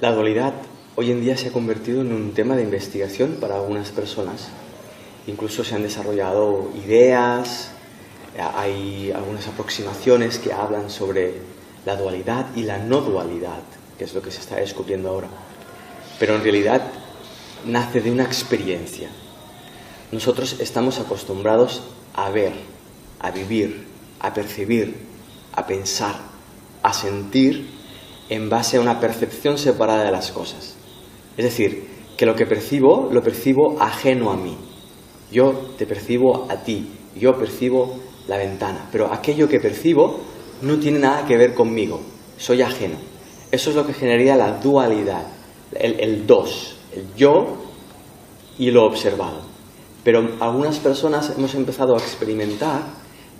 La dualidad hoy en día se ha convertido en un tema de investigación para algunas personas. Incluso se han desarrollado ideas, hay algunas aproximaciones que hablan sobre la dualidad y la no dualidad, que es lo que se está descubriendo ahora. Pero en realidad nace de una experiencia. Nosotros estamos acostumbrados a ver, a vivir, a percibir, a pensar, a sentir en base a una percepción separada de las cosas. Es decir, que lo que percibo, lo percibo ajeno a mí. Yo te percibo a ti, yo percibo la ventana, pero aquello que percibo no tiene nada que ver conmigo, soy ajeno. Eso es lo que generaría la dualidad, el dos, el yo y lo observado. Pero algunas personas hemos empezado a experimentar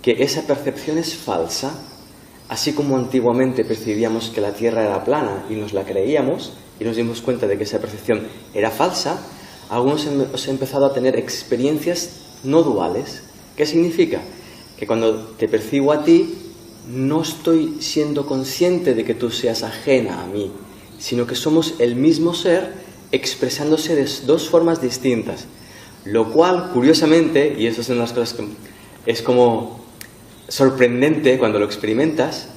que esa percepción es falsa, así como antiguamente percibíamos que la Tierra era plana y nos la creíamos y nos dimos cuenta de que esa percepción era falsa. Algunos hemos empezado a tener experiencias no duales. ¿Qué significa? Que cuando te percibo a ti, no estoy siendo consciente de que tú seas ajena a mí, sino que somos el mismo ser expresándose de dos formas distintas. Lo cual, curiosamente, y eso es una de las cosas que es como sorprendente cuando lo experimentas,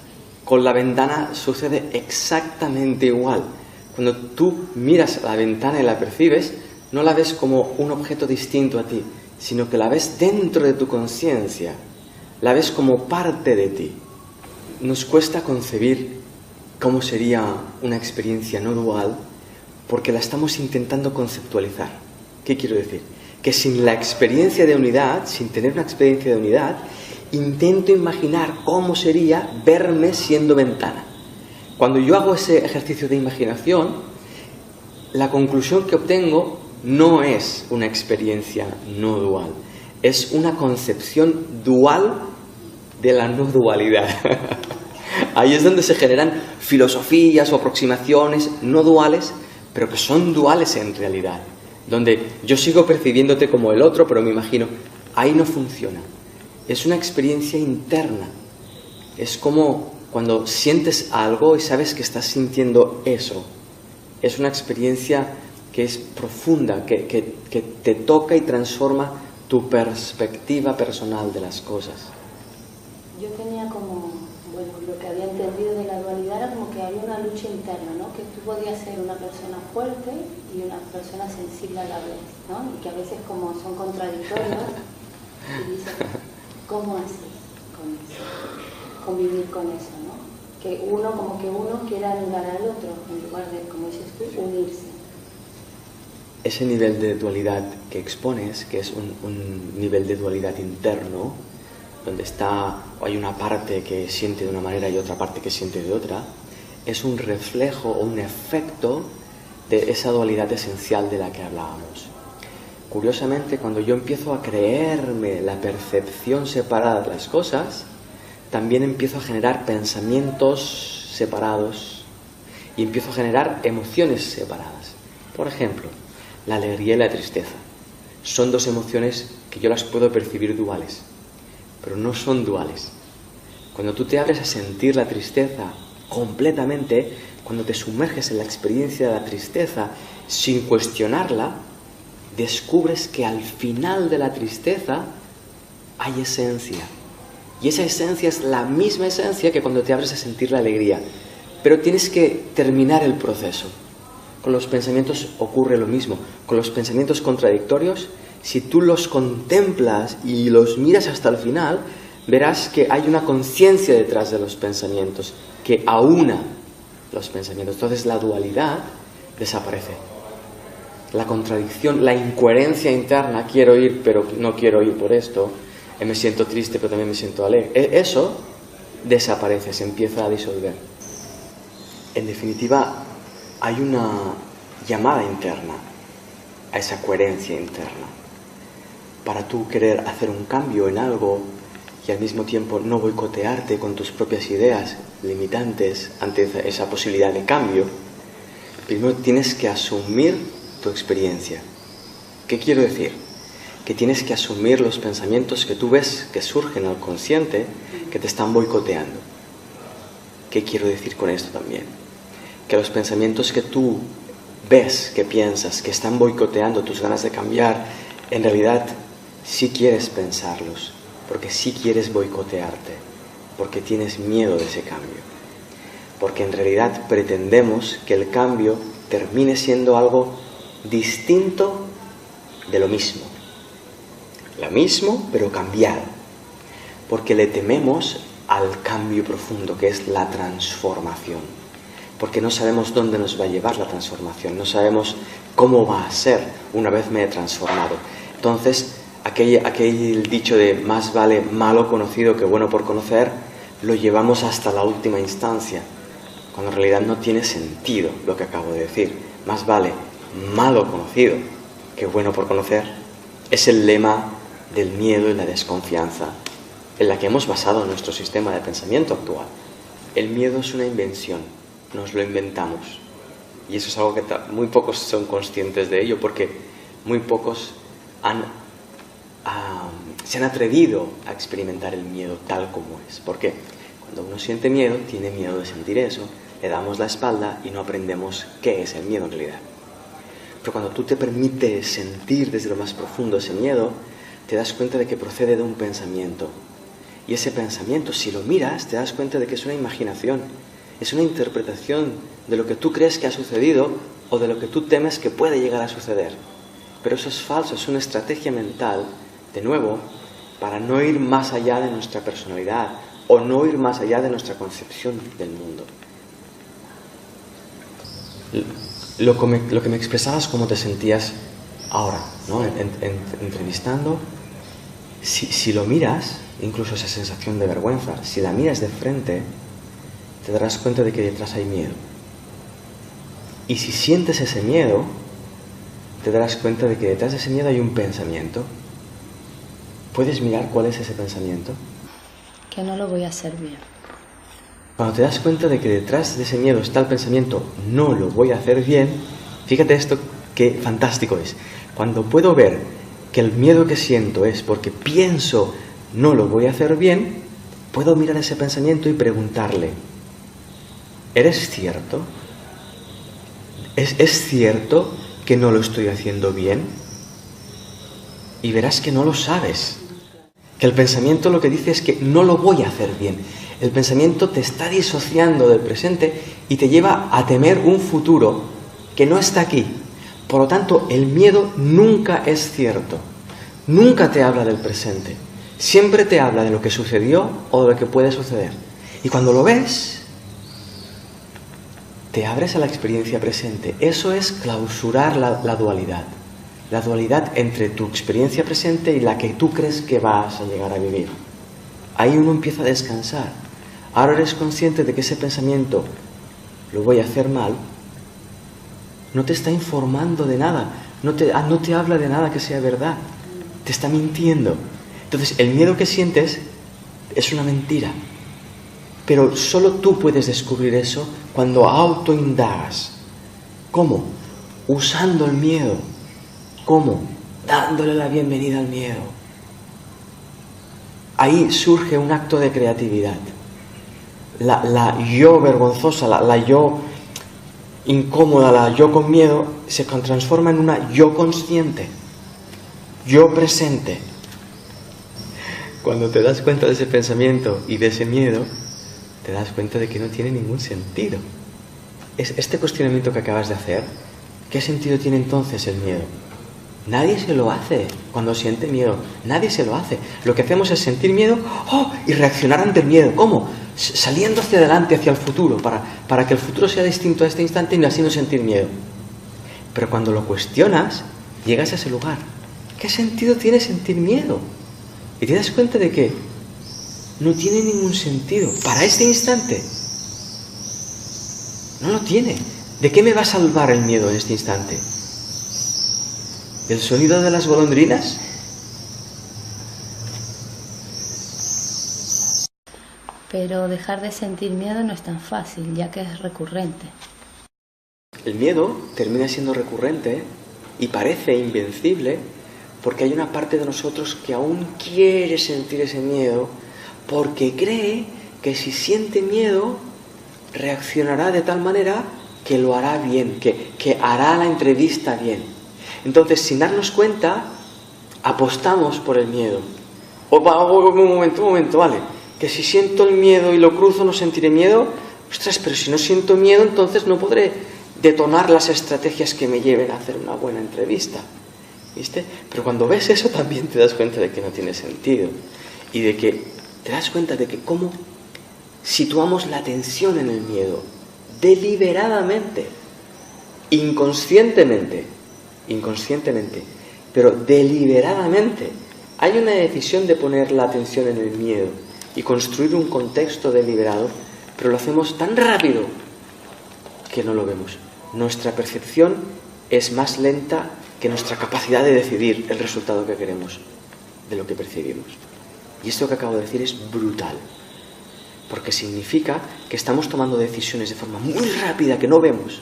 con la ventana sucede exactamente igual. Cuando tú miras la ventana y la percibes, no la ves como un objeto distinto a ti, sino que la ves dentro de tu conciencia, la ves como parte de ti. Nos cuesta concebir cómo sería una experiencia no dual porque la estamos intentando conceptualizar. ¿Qué quiero decir? Que sin la experiencia de unidad, sin tener una experiencia de unidad, intento imaginar cómo sería verme siendo ventana. Cuando yo hago ese ejercicio de imaginación, la conclusión que obtengo no es una experiencia no dual, es una concepción dual de la no dualidad. Ahí es donde se generan filosofías o aproximaciones no duales, pero que son duales en realidad, donde yo sigo percibiéndote como el otro, pero me imagino, ahí no funciona. Es una experiencia interna. Es como cuando sientes algo y sabes que estás sintiendo eso. Es una experiencia que es profunda, que te toca y transforma tu perspectiva personal de las cosas. Yo tenía como, bueno, lo que había entendido de la dualidad era como que había una lucha interna, ¿no? Que tú podías ser una persona fuerte y una persona sensible a la vez, ¿no? Y que a veces como son contradictorios y dices, ¿cómo haces con eso? Convivir con eso, ¿no? Que uno quiera anular al otro en lugar de, como dices tú, unirse. Ese nivel de dualidad que expones, que es un nivel de dualidad interno, donde hay una parte que siente de una manera y otra parte que siente de otra, es un reflejo o un efecto de esa dualidad esencial de la que hablábamos. Curiosamente, cuando yo empiezo a creerme la percepción separada de las cosas, también empiezo a generar pensamientos separados y empiezo a generar emociones separadas. Por ejemplo, la alegría y la tristeza. Son dos emociones que yo las puedo percibir duales, pero no son duales. Cuando tú te abres a sentir la tristeza completamente, cuando te sumerges en la experiencia de la tristeza sin cuestionarla, descubres que al final de la tristeza hay esencia. Y esa esencia es la misma esencia que cuando te abres a sentir la alegría. Pero tienes que terminar el proceso. Con los pensamientos ocurre lo mismo. Con los pensamientos contradictorios, si tú los contemplas y los miras hasta el final, verás que hay una conciencia detrás de los pensamientos que aúna los pensamientos. Entonces la dualidad desaparece. La contradicción, la incoherencia interna, quiero ir pero no quiero ir por esto, me siento triste pero también me siento alegre, eso desaparece, se empieza a disolver. En definitiva, hay una llamada interna a esa coherencia interna. Para tú querer hacer un cambio en algo y al mismo tiempo no boicotearte con tus propias ideas limitantes ante esa posibilidad de cambio, primero tienes que asumir tu experiencia. ¿Qué quiero decir? Que tienes que asumir los pensamientos que tú ves que surgen al consciente que te están boicoteando. ¿Qué quiero decir con esto también? que los pensamientos que tú ves, que piensas, que están boicoteando tus ganas de cambiar, en realidad sí quieres pensarlos, porque sí quieres boicotearte, porque tienes miedo de ese cambio. Porque en realidad pretendemos que el cambio termine siendo algo distinto de lo mismo. Lo mismo, pero cambiado. Porque le tememos al cambio profundo, que es la transformación. Porque no sabemos dónde nos va a llevar la transformación, no sabemos cómo va a ser una vez me he transformado. Entonces, aquel dicho de más vale malo conocido que bueno por conocer, lo llevamos hasta la última instancia, cuando en realidad no tiene sentido lo que acabo de decir. Más vale malo conocido que bueno por conocer es el lema del miedo y la desconfianza en la que hemos basado nuestro sistema de pensamiento actual. El miedo es una invención, nos lo inventamos. Y eso es algo que muy pocos son conscientes de ello, porque muy pocos se han atrevido a experimentar el miedo tal como es. ¿Por qué? Cuando uno siente miedo, tiene miedo de sentir eso, le damos la espalda y no aprendemos qué es el miedo en realidad. Pero cuando tú te permites sentir desde lo más profundo ese miedo, te das cuenta de que procede de un pensamiento. Y ese pensamiento, si lo miras, te das cuenta de que es una imaginación, es una interpretación de lo que tú crees que ha sucedido o de lo que tú temes que puede llegar a suceder. Pero eso es falso, es una estrategia mental, de nuevo, para no ir más allá de nuestra personalidad o no ir más allá de nuestra concepción del mundo. Lo que me expresabas, cómo te sentías ahora, ¿no? Entrevistando, si lo miras, incluso esa sensación de vergüenza, si la miras de frente, te darás cuenta de que detrás hay miedo. Y si sientes ese miedo, te darás cuenta de que detrás de ese miedo hay un pensamiento. ¿Puedes mirar cuál es ese pensamiento? Que no lo voy a hacer bien. Cuando te das cuenta de que detrás de ese miedo está el pensamiento, no lo voy a hacer bien, fíjate esto, qué fantástico es. Cuando puedo ver que el miedo que siento es porque pienso, no lo voy a hacer bien, puedo mirar ese pensamiento y preguntarle, ¿eres cierto? ¿Es cierto que no lo estoy haciendo bien? Y verás que no lo sabes. Que el pensamiento lo que dice es que no lo voy a hacer bien. El pensamiento te está disociando del presente y te lleva a temer un futuro que no está aquí. Por lo tanto, el miedo nunca es cierto. Nunca te habla del presente. Siempre te habla de lo que sucedió o de lo que puede suceder. Y cuando lo ves, te abres a la experiencia presente. Eso es clausurar la dualidad. La dualidad entre tu experiencia presente y la que tú crees que vas a llegar a vivir. Ahí uno empieza a descansar. Ahora eres consciente de que ese pensamiento, lo voy a hacer mal, no te está informando de nada, no te habla de nada que sea verdad, te está mintiendo. Entonces el miedo que sientes es una mentira, pero solo tú puedes descubrir eso cuando autoindagas. ¿Cómo? Usando el miedo. ¿Cómo? Dándole la bienvenida al miedo. Ahí surge un acto de creatividad. La yo vergonzosa, la yo incómoda, la yo con miedo, se transforma en una yo consciente, yo presente. Cuando te das cuenta de ese pensamiento y de ese miedo, te das cuenta de que no tiene ningún sentido. Este cuestionamiento que acabas de hacer, ¿qué sentido tiene entonces el miedo? Nadie se lo hace cuando siente miedo. Nadie se lo hace. Lo que hacemos es sentir miedo y reaccionar ante el miedo. ¿Cómo? Saliendo hacia adelante, hacia el futuro, para que el futuro sea distinto a este instante y así no sentir miedo. Pero cuando lo cuestionas, llegas a ese lugar. ¿Qué sentido tiene sentir miedo? Y te das cuenta de que no tiene ningún sentido. Para este instante, no lo tiene. ¿De qué me va a salvar el miedo en este instante? ¿El sonido de las golondrinas? Pero dejar de sentir miedo no es tan fácil, ya que es recurrente. El miedo termina siendo recurrente y parece invencible porque hay una parte de nosotros que aún quiere sentir ese miedo porque cree que si siente miedo reaccionará de tal manera que lo hará bien, que hará la entrevista bien. Entonces, sin darnos cuenta, apostamos por el miedo. Un momento, vale, que si siento el miedo y lo cruzo no sentiré miedo. Ostras, pero si no siento miedo, entonces no podré detonar las estrategias que me lleven a hacer una buena entrevista. ¿Viste? Pero cuando ves eso también te das cuenta de que no tiene sentido. Y de que te das cuenta de que cómo situamos la atención en el miedo deliberadamente, inconscientemente, pero deliberadamente. Hay una decisión de poner la atención en el miedo y construir un contexto deliberado, pero lo hacemos tan rápido que no lo vemos. Nuestra percepción es más lenta que nuestra capacidad de decidir el resultado que queremos de lo que percibimos. Y esto que acabo de decir es brutal, porque significa que estamos tomando decisiones de forma muy rápida que no vemos.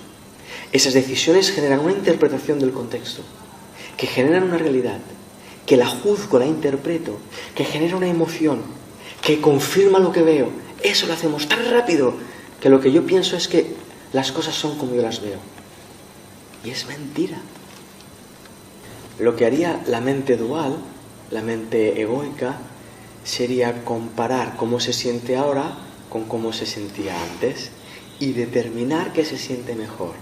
Esas decisiones generan una interpretación del contexto, que generan una realidad, que la juzgo, la interpreto, que genera una emoción, que confirma lo que veo. Eso lo hacemos tan rápido que lo que yo pienso es que las cosas son como yo las veo. Y es mentira. Lo que haría la mente dual, la mente egoica, sería comparar cómo se siente ahora con cómo se sentía antes y determinar qué se siente mejor.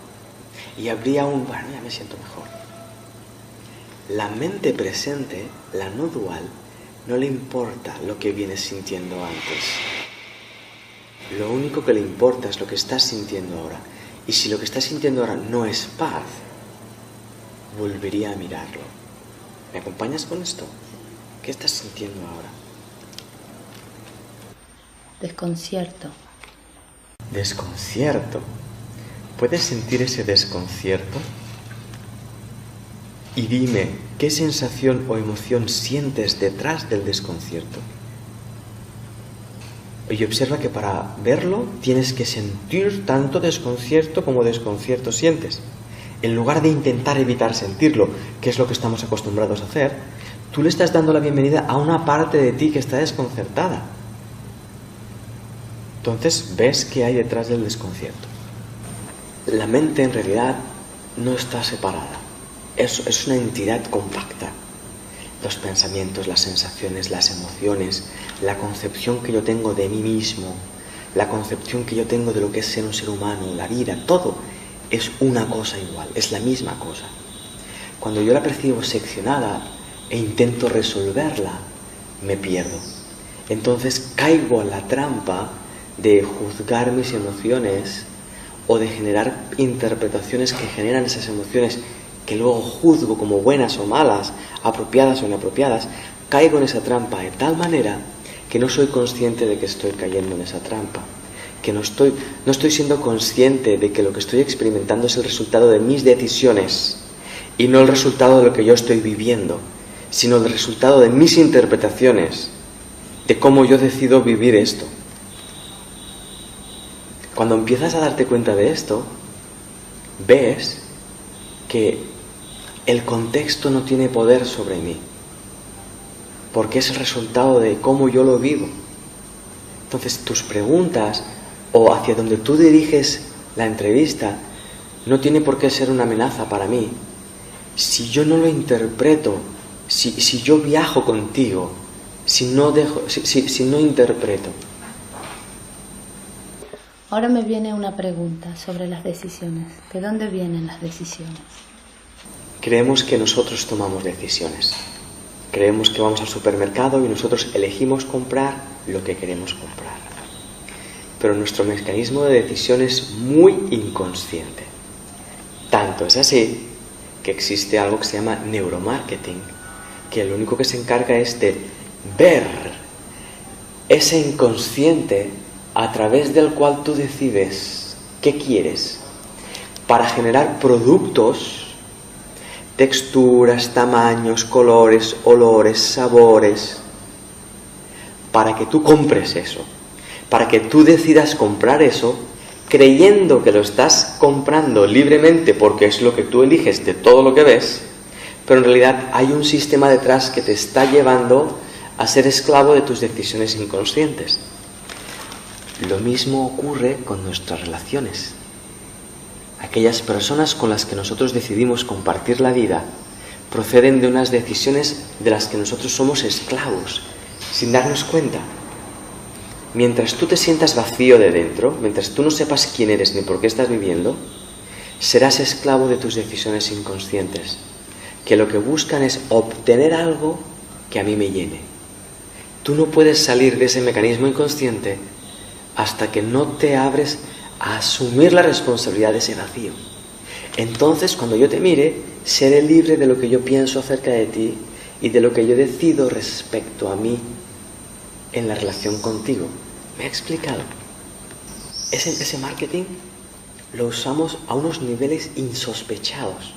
Y habría bueno, ya me siento mejor. La mente presente, la no dual, no le importa lo que vienes sintiendo antes. Lo único que le importa es lo que estás sintiendo ahora. Y si lo que estás sintiendo ahora no es paz, volvería a mirarlo. ¿Me acompañas con esto? ¿Qué estás sintiendo ahora? Desconcierto. Desconcierto. ¿Puedes sentir ese desconcierto? Y dime, ¿qué sensación o emoción sientes detrás del desconcierto? Y observa que para verlo tienes que sentir tanto desconcierto como desconcierto sientes. En lugar de intentar evitar sentirlo, que es lo que estamos acostumbrados a hacer, tú le estás dando la bienvenida a una parte de ti que está desconcertada. Entonces ves qué hay detrás del desconcierto. La mente en realidad no está separada. Es una entidad compacta. Los pensamientos, las sensaciones, las emociones, la concepción que yo tengo de mí mismo, la concepción que yo tengo de lo que es ser un ser humano, la vida, todo es una cosa igual, es la misma cosa. Cuando yo la percibo seccionada e intento resolverla, me pierdo. Entonces caigo a la trampa de juzgar mis emociones o de generar interpretaciones que generan esas emociones que luego juzgo como buenas o malas, apropiadas o inapropiadas. Caigo en esa trampa de tal manera que no soy consciente de que estoy cayendo en esa trampa, que no estoy siendo consciente de que lo que estoy experimentando es el resultado de mis decisiones y no el resultado de lo que yo estoy viviendo, sino el resultado de mis interpretaciones, de cómo yo decido vivir esto. Cuando empiezas a darte cuenta de esto, ves que el contexto no tiene poder sobre mí, porque es el resultado de cómo yo lo vivo. Entonces tus preguntas o hacia donde tú diriges la entrevista no tiene por qué ser una amenaza para mí. Si yo no lo interpreto, si yo viajo contigo, si no interpreto. Ahora me viene una pregunta sobre las decisiones. ¿De dónde vienen las decisiones? Creemos que nosotros tomamos decisiones. Creemos que vamos al supermercado y nosotros elegimos comprar lo que queremos comprar. Pero nuestro mecanismo de decisión es muy inconsciente. Tanto es así que existe algo que se llama neuromarketing, que lo único que se encarga es de ver ese inconsciente a través del cual tú decides qué quieres para generar productos, texturas, tamaños, colores, olores, sabores, para que tú compres eso, para que tú decidas comprar eso, creyendo que lo estás comprando libremente porque es lo que tú eliges de todo lo que ves, pero en realidad hay un sistema detrás que te está llevando a ser esclavo de tus decisiones inconscientes. Lo mismo ocurre con nuestras relaciones. aquellas personas con las que nosotros decidimos compartir la vida, proceden de unas decisiones de las que nosotros somos esclavos, sin darnos cuenta. Mientras tú te sientas vacío de dentro, mientras tú no sepas quién eres ni por qué estás viviendo, serás esclavo de tus decisiones inconscientes, que lo que buscan es obtener algo que a mí me llene. Tú no puedes salir de ese mecanismo inconsciente hasta que no te abres a asumir la responsabilidad de ese vacío. Entonces, cuando yo te mire, seré libre de lo que yo pienso acerca de ti y de lo que yo decido respecto a mí en la relación contigo. ¿Me he explicado? Ese marketing lo usamos a unos niveles insospechados.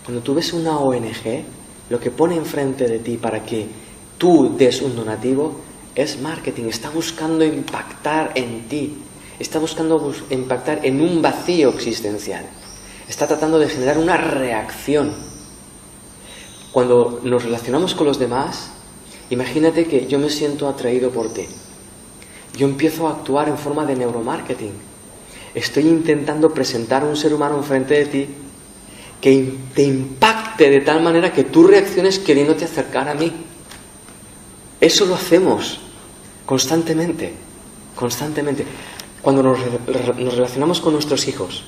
Cuando tú ves una ONG, lo que pone enfrente de ti para que tú des un donativo es marketing. Está buscando impactar en ti. Está buscando impactar en un vacío existencial. Está tratando de generar una reacción. Cuando nos relacionamos con los demás, imagínate que yo me siento atraído por ti. Yo empiezo a actuar en forma de neuromarketing. Estoy intentando presentar a un ser humano enfrente de ti que te impacte de tal manera que tú reacciones queriéndote acercar a mí. Eso lo hacemos constantemente, constantemente. Cuando nos relacionamos con nuestros hijos,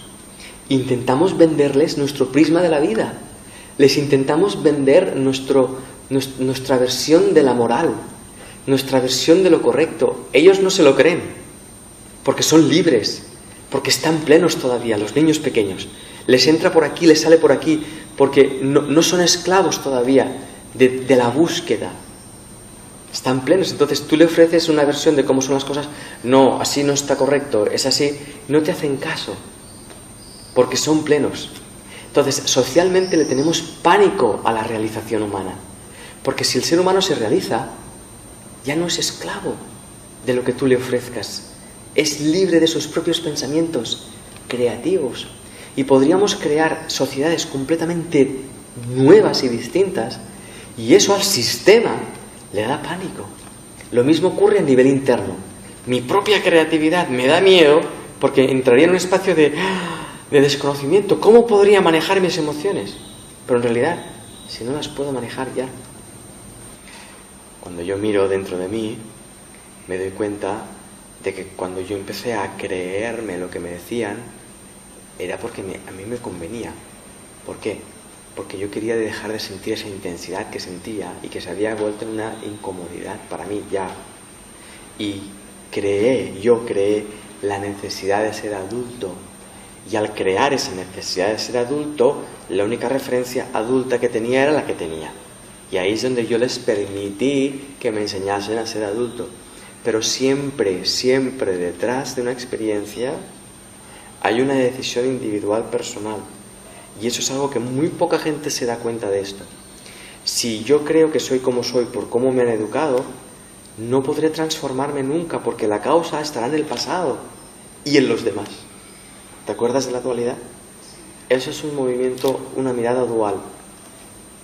intentamos venderles nuestro prisma de la vida. Les intentamos vender nuestra versión de la moral, nuestra versión de lo correcto. Ellos no se lo creen, porque son libres, porque están plenos todavía, los niños pequeños. Les entra por aquí, les sale por aquí, porque no son esclavos todavía de la búsqueda. Están plenos. Entonces tú le ofreces una versión de cómo son las cosas. No, así no está correcto, es así. No te hacen caso, porque son plenos. Entonces, socialmente le tenemos pánico a la realización humana, porque si el ser humano se realiza, ya no es esclavo de lo que tú le ofrezcas. Es libre de sus propios pensamientos creativos. Y podríamos crear sociedades completamente nuevas y distintas, y eso al sistema le da pánico. Lo mismo ocurre a nivel interno. Mi propia creatividad me da miedo porque entraría en un espacio de desconocimiento. ¿Cómo podría manejar mis emociones? Pero en realidad, si no las puedo manejar ya. Cuando yo miro dentro de mí, me doy cuenta de que cuando yo empecé a creerme lo que me decían, era porque a mí me convenía. ¿Por qué? Porque yo quería dejar de sentir esa intensidad que sentía y que se había vuelto en una incomodidad para mí ya. Y yo creé la necesidad de ser adulto. Y al crear esa necesidad de ser adulto, la única referencia adulta que tenía era la que tenía. Y ahí es donde yo les permití que me enseñasen a ser adulto. Pero siempre, siempre detrás de una experiencia hay una decisión individual personal. Y eso es algo que muy poca gente se da cuenta de esto. Si yo creo que soy como soy por cómo me han educado, no podré transformarme nunca, porque la causa estará en el pasado y en los demás. ¿Te acuerdas de la dualidad? Eso es un movimiento, una mirada dual.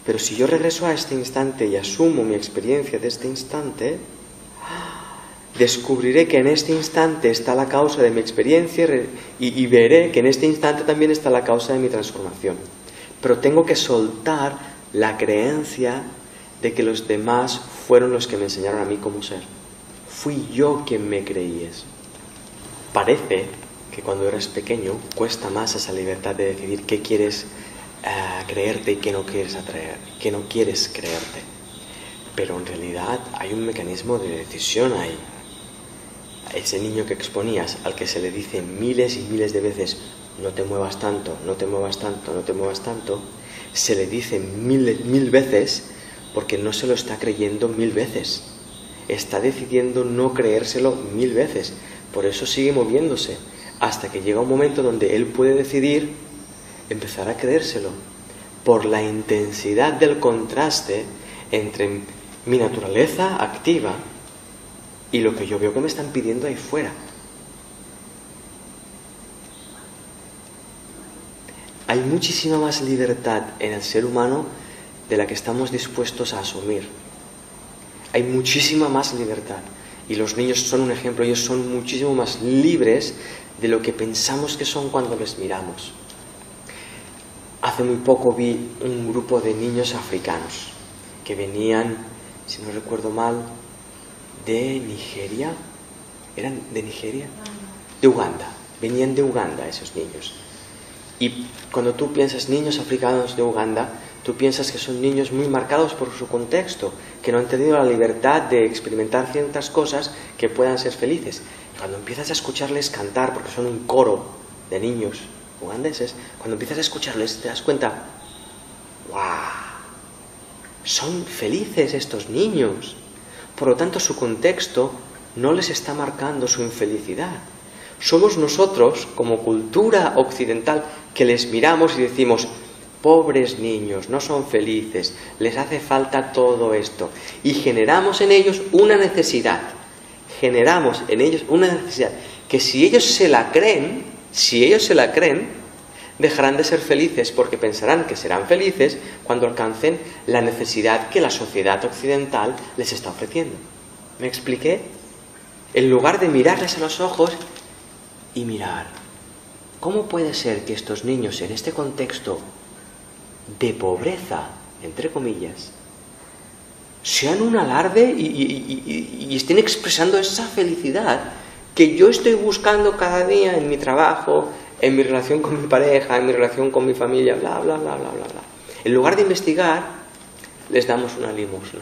Pero si yo regreso a este instante y asumo mi experiencia de este instante, descubriré que en este instante está la causa de mi experiencia y veré que en este instante también está la causa de mi transformación. Pero tengo que soltar la creencia de que los demás fueron los que me enseñaron a mí cómo ser. Fui yo quien me creí eso. Parece que cuando eres pequeño cuesta más esa libertad de decidir qué quieres creerte y qué no quieres atraer, qué no quieres creerte. Pero en realidad hay un mecanismo de decisión ahí. Ese niño que exponías, al que se le dice miles y miles de veces no te muevas tanto, no te muevas tanto, no te muevas tanto, se le dice mil veces porque no se lo está creyendo 1000 veces. Está decidiendo no creérselo 1000 veces. Por eso sigue moviéndose, hasta que llega un momento donde él puede decidir empezar a creérselo, por la intensidad del contraste entre mi naturaleza activa y lo que yo veo que me están pidiendo ahí fuera. Hay muchísima más libertad en el ser humano de la que estamos dispuestos a asumir. Hay muchísima más libertad. Y los niños son un ejemplo. Ellos son muchísimo más libres de lo que pensamos que son cuando les miramos. Hace muy poco vi un grupo de niños africanos que venían, si no recuerdo mal, de Nigeria. ¿Eran de Nigeria? De Uganda. Venían de Uganda esos niños. Y cuando tú piensas niños africanos de Uganda, tú piensas que son niños muy marcados por su contexto, que no han tenido la libertad de experimentar ciertas cosas que puedan ser felices. Y cuando empiezas a escucharles cantar, porque son un coro de niños ugandeses, cuando empiezas a escucharles te das cuenta, ¡guau! Son felices estos niños. Por lo tanto, su contexto no les está marcando su infelicidad. Somos nosotros, como cultura occidental, que les miramos y decimos, pobres niños, no son felices, les hace falta todo esto. Y generamos en ellos una necesidad. Generamos en ellos una necesidad que si ellos se la creen, dejarán de ser felices porque pensarán que serán felices cuando alcancen la necesidad que la sociedad occidental les está ofreciendo. ¿Me expliqué? En lugar de mirarles a los ojos y mirar, ¿cómo puede ser que estos niños en este contexto de pobreza, entre comillas, sean un alarde y estén expresando esa felicidad que yo estoy buscando cada día en mi trabajo, en mi relación con mi pareja, en mi relación con mi familia, bla, bla, bla, bla, bla, bla? En lugar de investigar, les damos una limosna.